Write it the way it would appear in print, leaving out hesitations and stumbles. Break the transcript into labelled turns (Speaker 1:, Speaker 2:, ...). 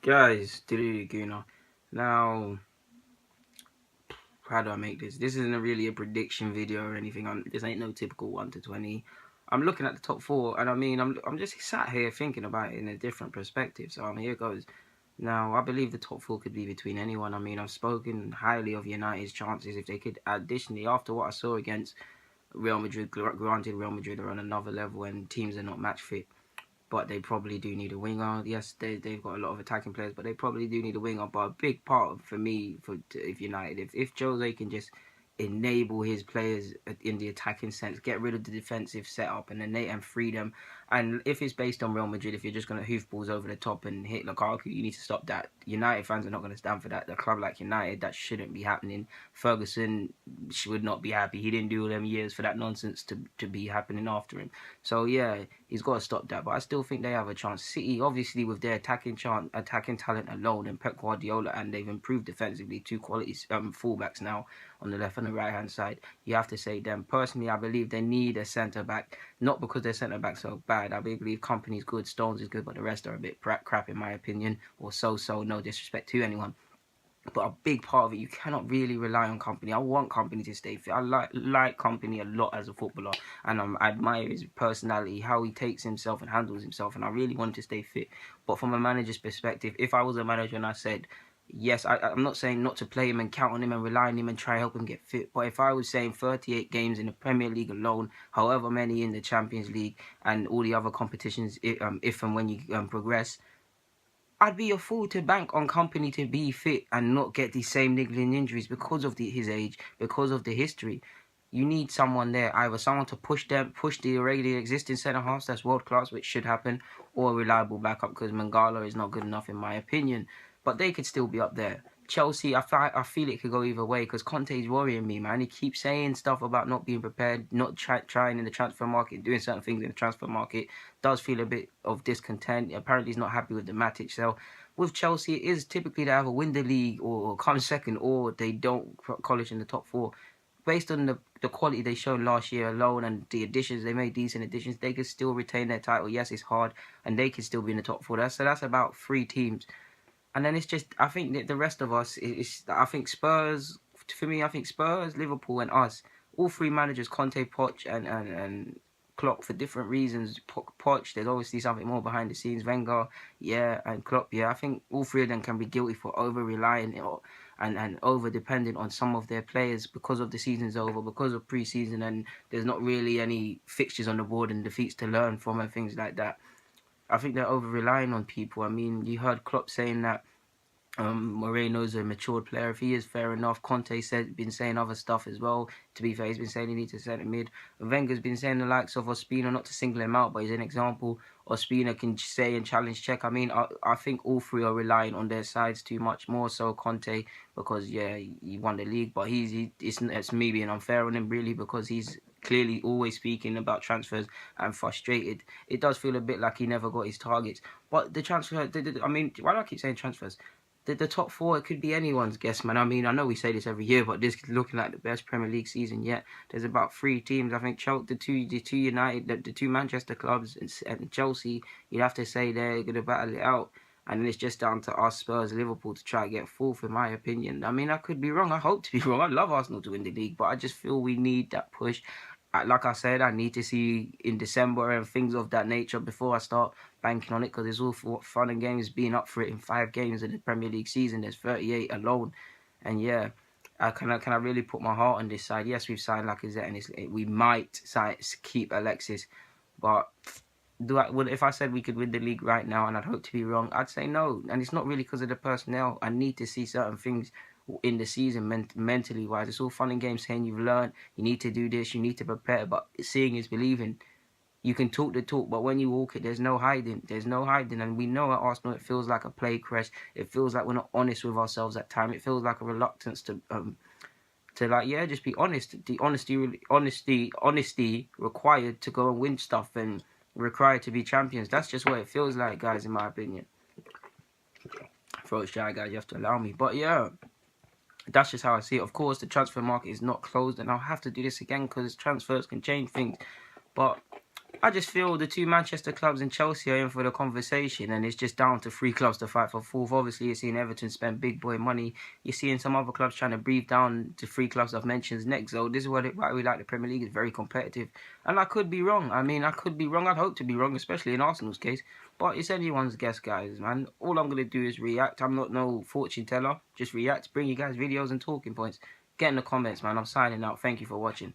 Speaker 1: Guys, Guna. Now, how do I make this? This isn't really a prediction video or anything. This ain't no typical 1 to 20. I'm looking at the top four, and I mean, I'm just sat here thinking about it in a different perspective. So here goes. Now, I believe the top four could be between anyone. I mean, I've spoken highly of United's chances if they could. Additionally, after what I saw against Real Madrid, granted Real Madrid are on another level and teams are not match fit, but they probably do need a winger. Yes, they've got a lot of attacking players, but they probably do need a winger. But a big part for me, if United, if Jose can just enable his players in the attacking sense, get rid of the defensive setup and free them. And if it's based on Real Madrid, if you're just going to hoof balls over the top and hit Lukaku, you need to stop that. United fans are not going to stand for that. The club like United, that shouldn't be happening. Ferguson would not be happy. He didn't do all them years for that nonsense to be happening after him. So yeah, he's got to stop that. But I still think they have a chance. City, obviously, with their attacking talent alone, and Pep Guardiola, and they've improved defensively. Two quality fullbacks now on the left and the right hand side. You have to say them. Personally, I believe they need a centre back. Not because their centre backs are bad. I believe Kompany's good, Stones is good, but the rest are a bit crap in my opinion, or so. No disrespect to anyone. But a big part of it, you cannot really rely on Kompany. I want Kompany to stay fit. I like Kompany a lot as a footballer, and I admire his personality, how he takes himself and handles himself, and I really want him to stay fit. But from a manager's perspective, if I was a manager and I said, yes, I'm not saying not to play him and count on him and rely on him and try to help him get fit, but if I was saying 38 games in the Premier League alone, however many in the Champions League and all the other competitions, if and when you progress, I'd be a fool to bank on Kompany to be fit and not get the same niggling injuries because of his age, because of the history. You need someone there, either someone to push the already existing centre halves that's world class, which should happen, or a reliable backup, because Mangala is not good enough in my opinion. But they could still be up there. Chelsea, I feel it could go either way because Conte is worrying me, man. He keeps saying stuff about not being prepared, not trying in the transfer market, doing certain things in the transfer market. Does feel a bit of discontent. Apparently, he's not happy with the Matic sale. With Chelsea, it is typically they either win the league or come second, or they don't college in the top four. Based on the quality they showed last year alone and the additions, they made decent additions, they could still retain their title. Yes, it's hard, and they could still be in the top four. So that's about 3 teams. And then it's just, I think that the rest of us, I think Spurs, for me, I think Spurs, Liverpool and us, all 3 managers, Conte, Poch and Klopp, for different reasons. Poch, there's obviously something more behind the scenes. Wenger, yeah, and Klopp, yeah. I think all 3 of them can be guilty for over-relying and over-dependent on some of their players because of the season's over, because of pre-season, and there's not really any fixtures on the board and defeats to learn from and things like that. I think they're over-relying on people. I mean, you heard Klopp saying that Moreno's a matured player. If he is, fair enough. Conte been saying other stuff as well. To be fair, he's been saying he needs a centre mid. Wenger's been saying the likes of Ospina, not to single him out, but he's an example. Ospina can say and challenge check. I mean, I think all 3 are relying on their sides too much, more so Conte, because yeah, he won the league, but it's me being unfair on him really, because he's clearly always speaking about transfers and frustrated. It does feel a bit like he never got his targets. But the transfer, I mean, why do I keep saying transfers? The top 4, it could be anyone's guess, man. I mean, I know we say this every year, but this is looking like the best Premier League season yet. There's about 3 teams. I think the two United, the 2 Manchester clubs and Chelsea, you'd have to say they're going to battle it out. And it's just down to us, Spurs, Liverpool, to try to get 4th, in my opinion. I mean, I could be wrong. I hope to be wrong. I love Arsenal to win the league, but I just feel we need that push. Like I said, I need to see in December and things of that nature before I start banking on it, because it's all for fun and games being up for it in 5 games in the Premier League season. There's 38 alone, and yeah, can I really put my heart on this side? Yes, we've signed Lacazette, and we might keep Alexis, but if I said we could win the league right now, and I'd hope to be wrong, I'd say no. And it's not really because of the personnel. I need to see certain things in the season mentally wise. It's all fun and games saying you've learned, you need to do this, you need to prepare, but seeing is believing. You can talk the talk, but when you walk it, there's no hiding. There's no hiding, and we know at Arsenal it feels like a play crash. It feels like we're not honest with ourselves at times. It feels like a reluctance to just be honest. The honesty required to go and win stuff and required to be champions. That's just what it feels like, guys, in my opinion. Throat shy, guys, you have to allow me, but yeah. That's just how I see it. Of course, the transfer market is not closed, and I'll have to do this again because transfers can change things. But I just feel the two Manchester clubs and Chelsea are in for the conversation, and it's just down to three clubs to fight for fourth. Obviously, you're seeing Everton spend big boy money. You're seeing some other clubs trying to breathe down to three clubs I've mentioned next. So this is why we like the Premier League. It's very competitive, and I could be wrong. I mean, I could be wrong. I'd hope to be wrong, especially in Arsenal's case. But it's anyone's guess, guys, man. All I'm gonna do is react. I'm not no fortune teller. Just react, bring you guys videos and talking points. Get in the comments, man. I'm signing out. Thank you for watching.